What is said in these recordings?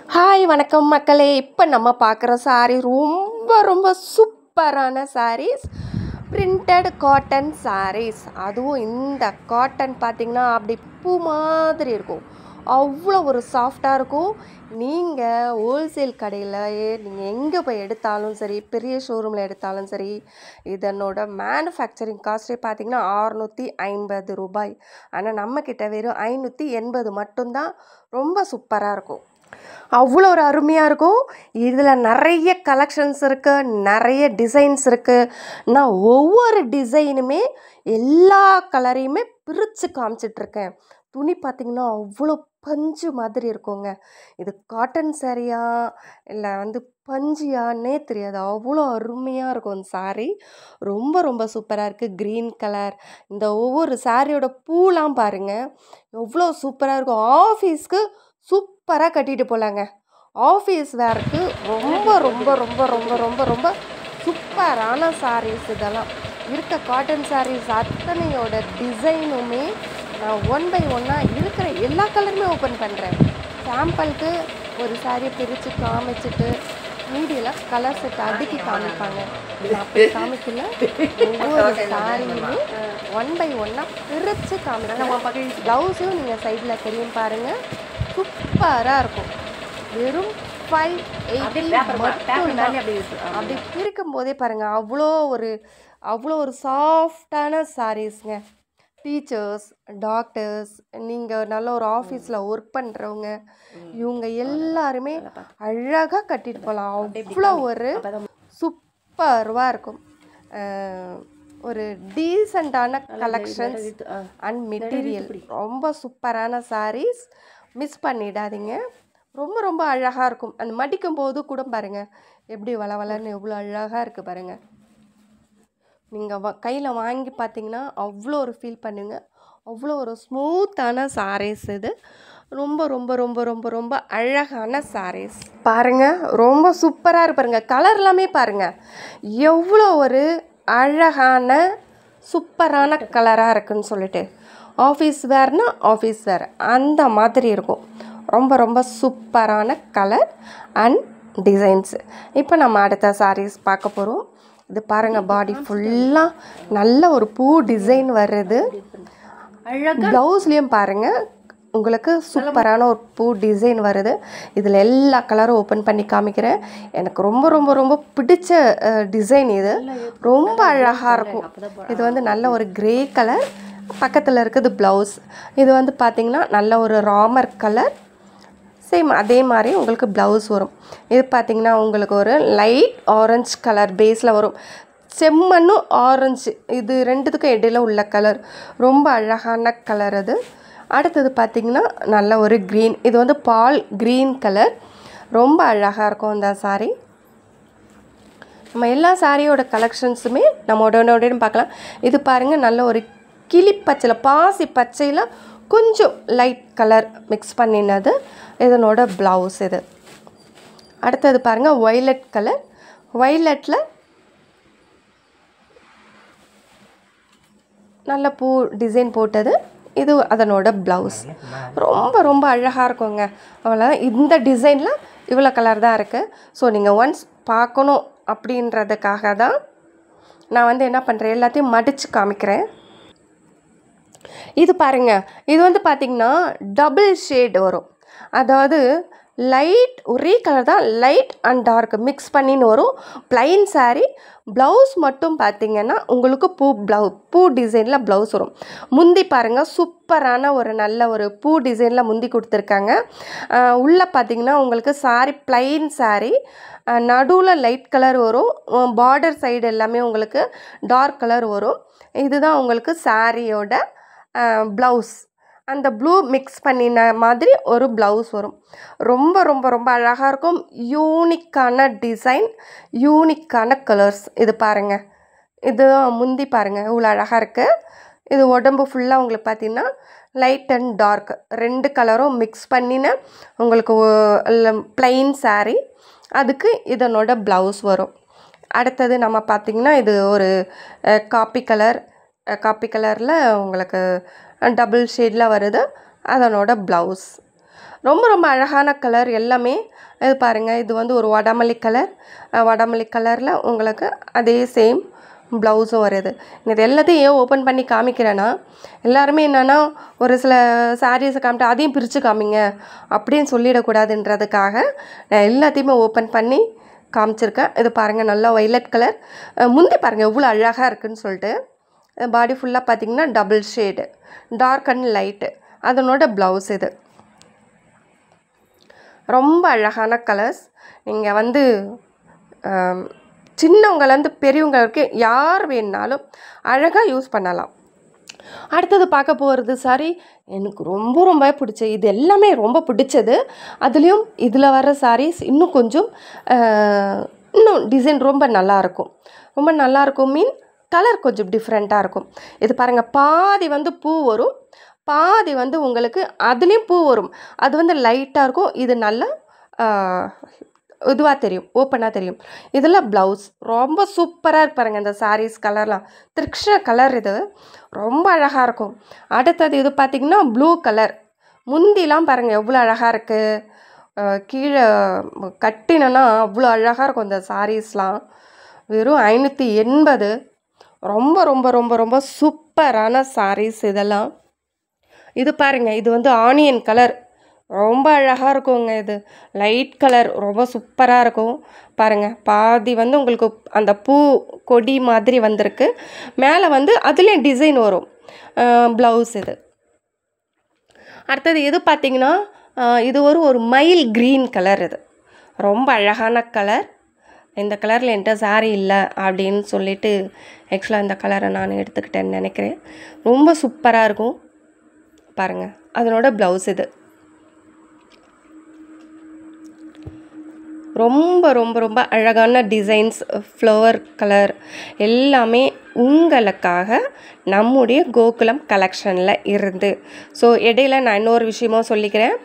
Hi வணக்கம் மக்களே. இப்போ நம்ம பார்க்குற சாரீ ரொம்ப ரொம்ப சூப்பரான சாரீஸ், பிரிண்டட் காட்டன் சாரீஸ். அதுவும் இந்த காட்டன் பார்த்திங்கன்னா அப்படி பூ மாதிரி இருக்கும், அவ்வளோ ஒரு சாஃப்டாக இருக்கும். நீங்கள் ஹோல்சேல் கடையில் நீங்கள் எங்கே போய் எடுத்தாலும் சரி, பெரிய ஷோரூமில் எடுத்தாலும் சரி, இதனோட மேனுஃபேக்சரிங் காஸ்ட்டே பார்த்திங்கன்னா 650 ரூபாய். ஆனால் நம்மக்கிட்ட வெறும் 580 மட்டும்தான். ரொம்ப சூப்பராக இருக்கும், அவ்வளோ ஒரு அருமையாக இருக்கும். இதில் நிறைய கலெக்ஷன்ஸ் இருக்குது, நிறைய டிசைன்ஸ் இருக்குது. நான் ஒவ்வொரு டிசைனுமே எல்லா கலரையுமே பிரித்து காமிச்சிட்ருக்கேன். துணி பார்த்திங்கன்னா அவ்வளோ பஞ்சு மாதிரி இருக்குங்க. இது காட்டன் சாரியா இல்லை பஞ்சியான்னே தெரியாது, அவ்வளோ அருமையாக இருக்கும் இந்த சாரீ. ரொம்ப ரொம்ப சூப்பராக இருக்குது. க்ரீன் கலர், இந்த ஒவ்வொரு சாரியோட பூலாம் பாருங்கள் எவ்வளோ சூப்பராக இருக்கும். ஆஃபீஸ்க்கு சூப்பராக கட்டிட்டு போகலாங்க. ஆஃபீஸ் வேருக்கு ரொம்ப ரொம்ப ரொம்ப ரொம்ப ரொம்ப ரொம்ப சூப்பரான சாரீஸ். இதெல்லாம் இருக்க காட்டன் சாரீஸ் அத்தனையோட டிசைனுமே நான் 1 by 1 இருக்கிற எல்லா கலருமே ஓப்பன் பண்ணுறேன். சாம்பிளுக்கு ஒரு சாரியை பிரித்து காமிச்சிட்டு மீடியெல்லாம் கலர் செட் அடுக்கி காமிப்பாங்க. அப்படி காமிக்கல, ஒவ்வொரு சாரியுமே 1 by 1 பிரித்து காமிப்பாங்க. ப்ளவுஸையும் நீங்கள் சைடில் தெரியும் பாருங்கள், சூப்பராக இருக்கும். வெறும் 580 மட்டும். அப்படி பிரிக்கும் போதே பாருங்கள் அவ்வளோ ஒரு சாஃப்டான சாரீஸ்ங்க. டீச்சர்ஸ், டாக்டர்ஸ், நீங்கள் நல்ல ஒரு ஆஃபீஸில் ஒர்க் பண்ணுறவங்க, இவங்க எல்லாருமே அழகாக கட்டிட்டு போகலாம். அவ்வளோ ஒரு சூப்பராக இருக்கும். ஒரு டீசெண்டான கலெக்ஷன்ஸ் அண்ட் மெட்டீரியல், ரொம்ப சூப்பரான சாரீஸ். மிஸ் பண்ணிடாதீங்க. ரொம்ப ரொம்ப அழகாக இருக்கும். அந்த மடிக்கும் போது கூட பாருங்கள் எப்படி வளவலன்னு எவ்வளோ அழகாக இருக்குது பாருங்கள். நீங்கள் கையில் வாங்கி பார்த்தீங்கன்னா அவ்வளோ ஒரு ஃபீல் பண்ணுங்க. அவ்வளோ ஒரு ஸ்மூத்தான சாரீஸ் இது. ரொம்ப ரொம்ப ரொம்ப ரொம்ப ரொம்ப அழகான சாரீஸ் பாருங்கள். ரொம்ப சூப்பராக இருப்பாருங்க. கலர் எல்லாமே பாருங்கள் எவ்வளோ ஒரு அழகான சூப்பரான கலராக இருக்குன்னு சொல்லிட்டு. ஆஃபீஸ் வேர்னா ஆஃபீஸ் வேர் அந்த மாதிரி இருக்கும். ரொம்ப ரொம்ப சூப்பரான கலர் அண்ட் டிசைன்ஸு. இப்போ நம்ம அடுத்த சாரீஸ் பார்க்க போகிறோம். இது பாருங்கள், பாடி ஃபுல்லாக நல்ல ஒரு பூ டிசைன் வருது. ப்ளவுஸ்லேயும் பாருங்கள் உங்களுக்கு சூப்பரான ஒரு பூ டிசைன் வருது. இதில் எல்லா கலரும் ஓப்பன் பண்ணி காமிக்கிறேன். எனக்கு ரொம்ப ரொம்ப ரொம்ப பிடிச்ச டிசைன் இது. ரொம்ப அழகாக இருக்கும். இது நல்ல ஒரு கிரே கலர், பக்கத்தில் இருக்குது ப்ளவுஸ். இது பார்த்திங்கன்னா நல்ல ஒரு ராமர் கலர். சேம் அதே மாதிரி உங்களுக்கு ப்ளவுஸ் வரும். இது பார்த்திங்கன்னா உங்களுக்கு ஒரு லைட் ஆரஞ்சு கலர் பேஸில் வரும். செம்மண்ணும் ஆரஞ்சு, இது ரெண்டுத்துக்கும் இடையில உள்ள கலர் ரொம்ப அழகான கலர் அது. அடுத்தது பார்த்திங்கன்னா நல்ல ஒரு க்ரீன், இது பால் க்ரீன் கலர். ரொம்ப அழகாக இருக்கும் இந்த சாரீ. நம்ம எல்லா சாரியோட கலெக்ஷன்ஸுமே நம்ம உடனே பார்க்கலாம். இது பாருங்கள் நல்ல ஒரு கிளி பச்சையில், பாசி பச்சையில் கொஞ்சம் லைட் கலர் மிக்ஸ் பண்ணினது இதனோட ப்ளவுஸ் இது. அடுத்தது பாருங்கள் வயலட் கலர், வயலட்டில் நல்ல பூ டிசைன் போட்டது. இது அதனோட ப்ளவுஸ். ரொம்ப ரொம்ப அழகாக இருக்குங்க. அவ்வளோ இந்த டிசைனில் இவ்வளோ கலர் தான் இருக்குது. ஸோ நீங்கள் ஒன்ஸ் பார்க்கணும் அப்படின்றதுக்காக தான் நான் என்ன பண்ணுறேன், எல்லாத்தையும் மடித்து காமிக்கிறேன். இது பாருங்கள், இது பார்த்திங்கன்னா டபுள் ஷேட் வரும். அதாவது லைட் ஒரே கலர் தான், லைட் அண்ட் டார்க் மிக்ஸ் பண்ணின்னு வரும். ப்ளைன் சாரீ. ப்ளவுஸ் மட்டும் பார்த்திங்கன்னா உங்களுக்கு பூ டிசைனில் ப்ளவுஸ் வரும். முந்தி பாருங்கள் சூப்பரான ஒரு நல்ல ஒரு பூ டிசைனில் முந்தி கொடுத்துருக்காங்க. உள்ளே பார்த்திங்கன்னா உங்களுக்கு சாரீ ப்ளைன் சாரீ, நடுவில் லைட் கலர் வரும். பார்டர் சைடு எல்லாமே உங்களுக்கு டார்க் கலர் வரும். இதுதான் உங்களுக்கு சாரியோட ப்ளவுஸ். அந்த ப்ளூ மிக்ஸ் பண்ணின மாதிரி ஒரு ப்ளவுஸ் வரும். ரொம்ப ரொம்ப ரொம்ப அழகாக இருக்கும். யூனிக்கான டிசைன், யூனிக்கான கலர்ஸ். இது பாருங்கள், இது முந்தி பாருங்கள் இவ்வளோ அழகாக இருக்குது. இது உடம்பு ஃபுல்லாக உங்களுக்கு பார்த்திங்கன்னா லைட் அண்ட் டார்க் ரெண்டு கலரும் மிக்ஸ் பண்ணின உங்களுக்கு ப்ளைன் சாரீ. அதுக்கு இதனோட ப்ளவுஸ் வரும். அடுத்தது நம்ம பார்த்திங்கன்னா இது ஒரு காப்பி கலரில் உங்களுக்கு டபுள் ஷேடில் வருது அதனோட ப்ளவுஸ். ரொம்ப ரொம்ப அழகான கலர் எல்லாமே. இது பாருங்கள், இது வந்து ஒரு வடமல்லி கலரில் உங்களுக்கு அதே சேம் ப்ளவுஸும் வருது. இது எல்லாத்தையும் ஏன் ஓப்பன் பண்ணி காமிக்கிறேன்னா, எல்லாருமே என்னென்னா ஒரு சில சாரீஸை காமிட்டு அதையும் பிரித்து காமிங்க அப்படின்னு சொல்லிடக்கூடாதுன்றதுக்காக நான் எல்லாத்தையுமே ஓப்பன் பண்ணி காமிச்சிருக்கேன். இது பாருங்கள், நல்லா வைலட் கலர். முந்தி பாருங்கள் எவ்வளோ அழகாக இருக்குதுன்னு சொல்லிட்டு. பாடி ஃபுல்லாக பார்த்திங்கன்னா double shade, dark and light. அதனோட ப்ளவுஸ் இது. ரொம்ப அழகான கலர்ஸ். நீங்கள் வந்து சின்னவங்கலேருந்து பெரியவங்க வரைக்கும் யார் வேணுனாலும் அழகாக யூஸ் பண்ணலாம். அடுத்தது பார்க்க போகிறது சாரி எனக்கு ரொம்ப ரொம்ப பிடிச்ச, இது எல்லாமே ரொம்ப பிடிச்சது. அதுலேயும் இதில் வர சாரீஸ் இன்னும் கொஞ்சம் இன்னும் டிசைன் ரொம்ப நல்லாயிருக்கும். மீன் கலர் கொஞ்சம் டிஃப்ரெண்ட்டாக இருக்கும். இது பாருங்கள், பாதி வந்து பூ வரும், பாதி வந்து உங்களுக்கு அதுலேயும் பூ வரும். அது வந்து லைட்டாக இருக்கும். இது நல்லா இதுவாக தெரியும், ஓப்பனாக தெரியும். இதில் ப்ளவுஸ் ரொம்ப சூப்பராக இருப்பாருங்க. இந்த சாரீஸ் கலர்லாம் திருஷ்ண கலர், இது ரொம்ப அழகாக இருக்கும். அடுத்தது இது பார்த்திங்கன்னா ப்ளூ கலர். முந்திலாம் பாருங்கள் எவ்வளோ அழகாக இருக்குது. கீழே கட்டினோன்னா அவ்வளோ அழகாக இருக்கும் இந்த சாரீஸ்லாம். வெறும் 580. ரொம்ப ரொம்ப ரொம்ப ரொம்ப சூப்பரான சாரீஸ் இதெல்லாம். இது பாருங்கள், இது வந்து ஆனியன் கலர், ரொம்ப அழகாக இருக்குங்க. இது லைட் கலர், ரொம்ப சூப்பராக இருக்கும். பாருங்கள், பாதி வந்து உங்களுக்கு அந்த பூ கொடி மாதிரி வந்திருக்கு. மேலே வந்து அதுலேயும் டிசைன் வரும். ப்ளவுஸ் இது. அடுத்தது இது பார்த்திங்கன்னா இது ஒரு மயில் க்ரீன் கலர். இது ரொம்ப அழகான கலர். இந்த கலரில் என்கிட்ட சாரீ இல்லை அப்படின்னு சொல்லிட்டு ஆக்சுவலாக இந்த கலரை நான் எடுத்துக்கிட்டேன்னு நினைக்கிறேன். ரொம்ப சூப்பராக இருக்கும். பாருங்கள், அதனோட ப்ளவுஸ் இது. ரொம்ப ரொம்ப ரொம்ப அழகான டிசைன்ஸ், ஃப்ளவர் கலர் எல்லாமே உங்களுக்காக நம்முடைய கோகுலம் கலெக்ஷனில் இருந்து. ஸோ இடையில நான் இன்னொரு விஷயமும் சொல்லிக்கிறேன்.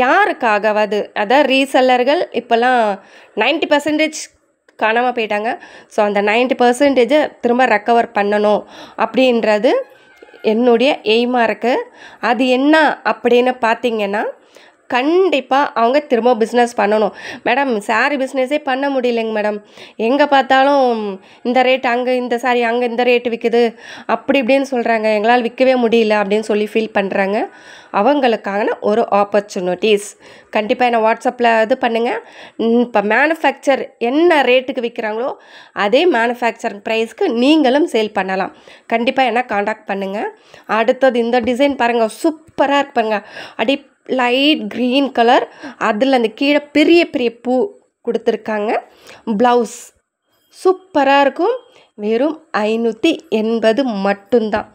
யாருக்காகவது அதாவது ரீசெல்லர்கள் இப்போல்லாம் 90% காணாமல் போயிட்டாங்க. ஸோ அந்த 90% திரும்ப ரெக்கவர் பண்ணணும் அப்படின்றது என்னுடைய எய்மாக இருக்குது. அது என்ன அப்படின்னு பார்த்திங்கன்னா, கண்டிப்பாக அவங்க திரும்ப பிஸ்னஸ் பண்ணணும். மேடம் சாரீ பிஸ்னஸே பண்ண முடியலைங்க மேடம், எங்கே பார்த்தாலும் இந்த ரேட், அங்கே இந்த சாரீ, அங்கே இந்த ரேட்டு விற்குது, அப்படி இப்படின்னு சொல்கிறாங்க, எங்களால் விற்கவே முடியல அப்படின்னு சொல்லி ஃபீல் பண்ணுறாங்க. அவங்களுக்கான ஒரு ஆப்பர்ச்சுனிட்டிஸ் கண்டிப்பாக என்ன வாட்ஸ்அப்பில் இது பண்ணுங்கள். இப்போ மேனுஃபேக்சர் என்ன ரேட்டுக்கு விற்கிறாங்களோ அதே மேனுஃபேக்சர் ப்ரைஸ்க்கு நீங்களும் சேல் பண்ணலாம். கண்டிப்பாக என்ன காண்டாக்ட் பண்ணுங்கள். அடுத்தது இந்த டிசைன் பாருங்கள், சூப்பராக இருப்பாங்க. அடி லைட் க்ரீன் கலர், அதில் அந்த கீழே பெரிய பெரிய பூ கொடுத்துருக்காங்க. ப்ளவுஸ் சூப்பராக இருக்கும். வெறும் 580 மட்டும்தான்.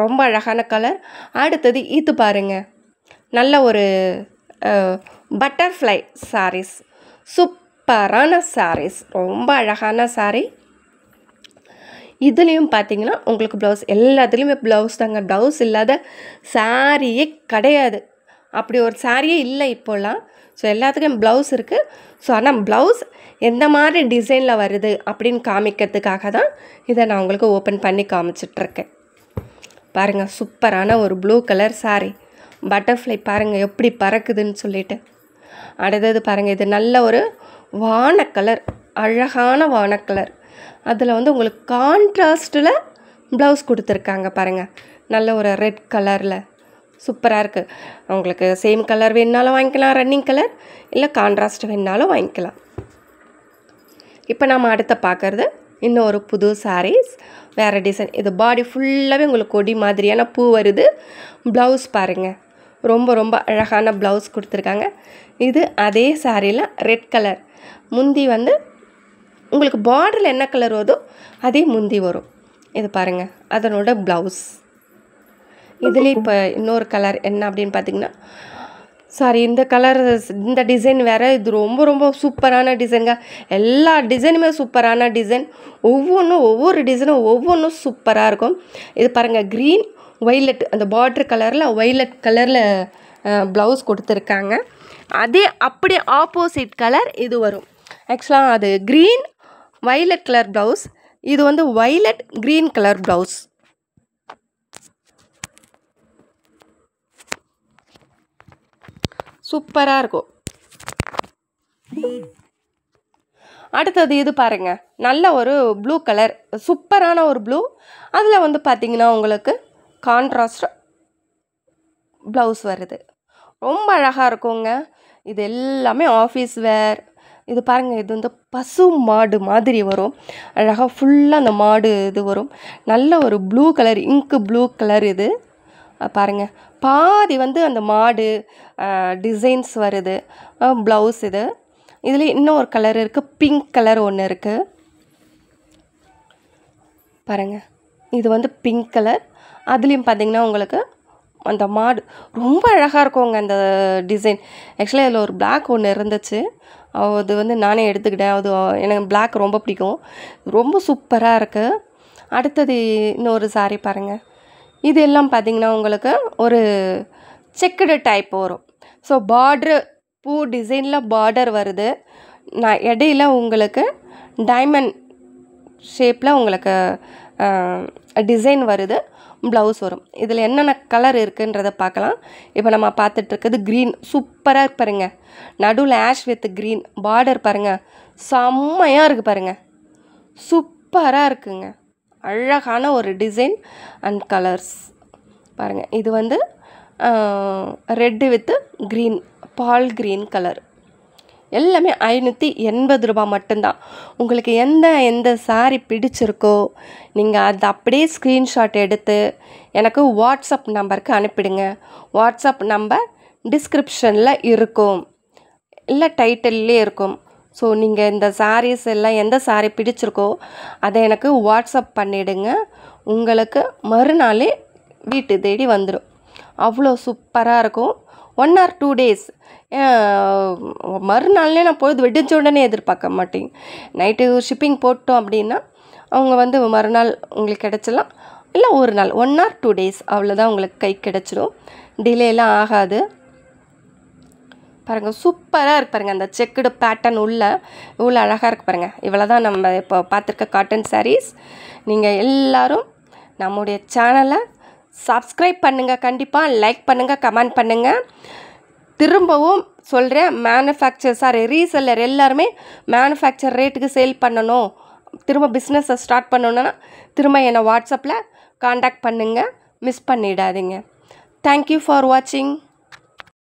ரொம்ப அழகான கலர். அடுத்தது இது பாருங்கள், நல்ல ஒரு பட்டர்ஃப்ளை சாரீஸ், சூப்பரான சாரீஸ், ரொம்ப அழகான சாரீ. இதுலேயும் பார்த்தீங்கன்னா உங்களுக்கு ப்ளவுஸ், எல்லாத்துலேயுமே ப்ளவுஸ் தாங்க. ப்ளவுஸ் இல்லாத சாரியே கிடையாது. அப்படி ஒரு சாரியே இல்லை இப்போலாம். ஸோ எல்லாத்துக்கும் ப்ளவுஸ் இருக்குது. ஸோ ஆனால் ப்ளவுஸ் எந்த மாதிரி டிசைனில் வருது அப்படின்னு காமிக்கிறதுக்காக தான் இதை நான் உங்களுக்கு ஓப்பன் பண்ணி காமிச்சிட்ருக்கேன். பாருங்கள், சூப்பரான ஒரு ப்ளூ கலர் சாரீ. பட்டர்ஃப்ளை பாருங்கள் எப்படி பறக்குதுன்னு சொல்லிட்டு. அடுத்தது பாருங்கள், இது நல்ல ஒரு வானக்கலர், அழகான வானக்கலர். அதில் வந்து உங்களுக்கு கான்ட்ராஸ்ட்டில் ப்ளவுஸ் கொடுத்துருக்காங்க பாருங்கள். நல்ல ஒரு ரெட் கலரில் சூப்பராக இருக்குது. உங்களுக்கு சேம் கலர் வேணுனாலும் வாங்கிக்கலாம், ரன்னிங் கலர், இல்லை கான்ட்ராஸ்ட் வேணுனாலும் வாங்கிக்கலாம். இப்போ நம்ம அடுத்த பார்க்குறது இன்னொரு புது சாரீஸ், வேறு டிசைன். இது பாடி ஃபுல்லாகவே உங்களுக்கு கொடி மாதிரியான பூ வருது. ப்ளவுஸ் பாருங்கள், ரொம்ப ரொம்ப அழகான ப்ளவுஸ் கொடுத்துருக்காங்க. இது அதே சாரியில் ரெட் கலர். முந்தி வந்து உங்களுக்கு பார்டரில் என்ன கலர் வருதோ அதே முந்தி வரும். இது பாருங்கள், அதனோட ப்ளவுஸ். இதில் இப்போ இன்னொரு கலர் என்ன அப்படின்னு பார்த்திங்கன்னா, சாரி இந்த கலர், இந்த டிசைன் வேறு. இது ரொம்ப ரொம்ப சூப்பரான டிசைனுங்க. எல்லா டிசைனுமே சூப்பரான டிசைன். ஒவ்வொரு டிசைனும் ஒவ்வொன்றும் சூப்பராக இருக்கும். இது பாருங்கள், க்ரீன் வைலட், அந்த பார்டர் கலரில் வைலட் கலரில் ப்ளவுஸ் கொடுத்துருக்காங்க. அதே அப்படியே ஆப்போசிட் கலர் இது வரும். ஆக்சுவலாக அது க்ரீன் வைலட் கலர் ப்ளவுஸ், இது வந்து வைலட் க்ரீன் கலர் ப்ளவுஸ். சூப்பராக இருக்கும். அடுத்தது இது பாருங்கள், நல்ல ஒரு ப்ளூ கலர், சூப்பரான ஒரு ப்ளூ. அதில் வந்து பார்த்திங்கன்னா உங்களுக்கு கான்ட்ராஸ்ட் ப்ளவுஸ் வருது. ரொம்ப அழகாக இருக்குங்க. இது எல்லாமே ஆஃபீஸ் வேர். இது பாருங்கள், இது வந்து பசு மாடு மாதிரி வரும். அழகாக ஃபுல்லாக அந்த மாடு இது வரும். நல்ல ஒரு ப்ளூ கலர், இங்கு ப்ளூ கலர். இது பாருங்கள், பாதி வந்து அந்த மாடு டிசைன்ஸ் வருது ப்ளவுஸ். இதில் இன்னும் ஒரு கலர் இருக்குது, பிங்க் கலர் ஒன்று இருக்குது பாருங்கள். இது வந்து பிங்க் கலர். அதுலேயும் பார்த்திங்கன்னா உங்களுக்கு அந்த மாடு ரொம்ப அழகாக இருக்குங்க அந்த டிசைன். ஆக்சுவலாக இதில் ஒரு பிளாக் ஒன்று இருந்துச்சு, அது வந்து நானே எடுத்துக்கிட்டேன். அது எனக்கு பிளாக் ரொம்ப பிடிக்கும். ரொம்ப சூப்பராக இருக்குது. அடுத்தது இன்னொரு சாரீ பாருங்கள். இது எல்லாம் பார்த்திங்கன்னா உங்களுக்கு ஒரு செக்குடு டைப் வரும். ஸோ பார்ட்ரு பூ டிசைனில் பார்டர் வருது. நான் இடையில உங்களுக்கு டைமண்ட் ஷேப்பில் உங்களுக்கு டிசைன் வருது, ப்ளவுஸ் வரும். இதில் என்னென்ன கலர் இருக்குன்றதை பார்க்கலாம். இப்போ நம்ம பார்த்துட்ருக்குது க்ரீன். சூப்பராக பாருங்க, நடுவில் ஆஷ் வித் க்ரீன் பார்டர் பாருங்கள், செம்மையாக இருக்குது பாருங்கள், சூப்பராக இருக்குங்க. அழகான ஒரு டிசைன் அண்ட் கலர்ஸ் பாருங்கள். இது வந்து ரெட்டு வித்து க்ரீன், பால் க்ரீன் கலர். எல்லாமே 580 ரூபா மட்டும்தான். உங்களுக்கு எந்த சாரீ பிடிச்சிருக்கோ நீங்கள் அதை அப்படியே ஸ்க்ரீன்ஷாட் எடுத்து எனக்கு வாட்ஸ்அப் நம்பருக்கு அனுப்பிடுங்க. வாட்ஸ்அப் நம்பர் டிஸ்கிரிப்ஷனில் இருக்கும், இல்லை டைட்டில்லே இருக்கும். ஸோ நீங்கள் இந்த சாரீஸ் எல்லாம் எந்த சாரீ பிடிச்சிருக்கோ அதை எனக்கு வாட்ஸ்அப் பண்ணிவிடுங்க. உங்களுக்கு மறுநாளே வீட்டு தேடி வந்துடும். அவ்வளோ சூப்பராக இருக்கும். 1 or 2 days, மறுநாள்லேயே நான் பொழுது வெடிஞ்ச உடனே எதிர்பார்க்க மாட்டேங்க. நைட்டு ஷிப்பிங் போட்டோம் அப்படின்னா அவங்க வந்து மறுநாள் உங்களுக்கு கிடச்சிடலாம், இல்லை ஒரு நாள் 1 or 2 days அவ்வளோதான் உங்களுக்கு கை கிடச்சிடும். டிலேலாம் ஆகாது. பாருங்கள், சூப்பராக இருக்கு பாருங்கள். அந்த செக்குடு பேட்டர்ன் உள்ள இவ்வளோ அழகாக இருக்குது பாருங்கள். இவ்வளோ தான் நம்ம இப்போ பார்த்துருக்க காட்டன் சாரீஸ். நீங்கள் எல்லோரும் நம்முடைய சேனலை சப்ஸ்கிரைப் பண்ணுங்கள், கண்டிப்பாக லைக் பண்ணுங்கள், கமெண்ட் பண்ணுங்கள். திரும்பவும் சொல்கிறேன், மேனுஃபேக்சர் ரீசெல்லர் எல்லாருமே மேனுஃபேக்சர் ரேட்டுக்கு சேல் பண்ணணும், திரும்ப பிஸ்னஸை ஸ்டார்ட் பண்ணணுன்னா திரும்ப என்னை வாட்ஸ்அப்பில் காண்டாக்ட் பண்ணுங்கள், மிஸ் பண்ணிடாதீங்க. தேங்க்யூ ஃபார் வாட்சிங்.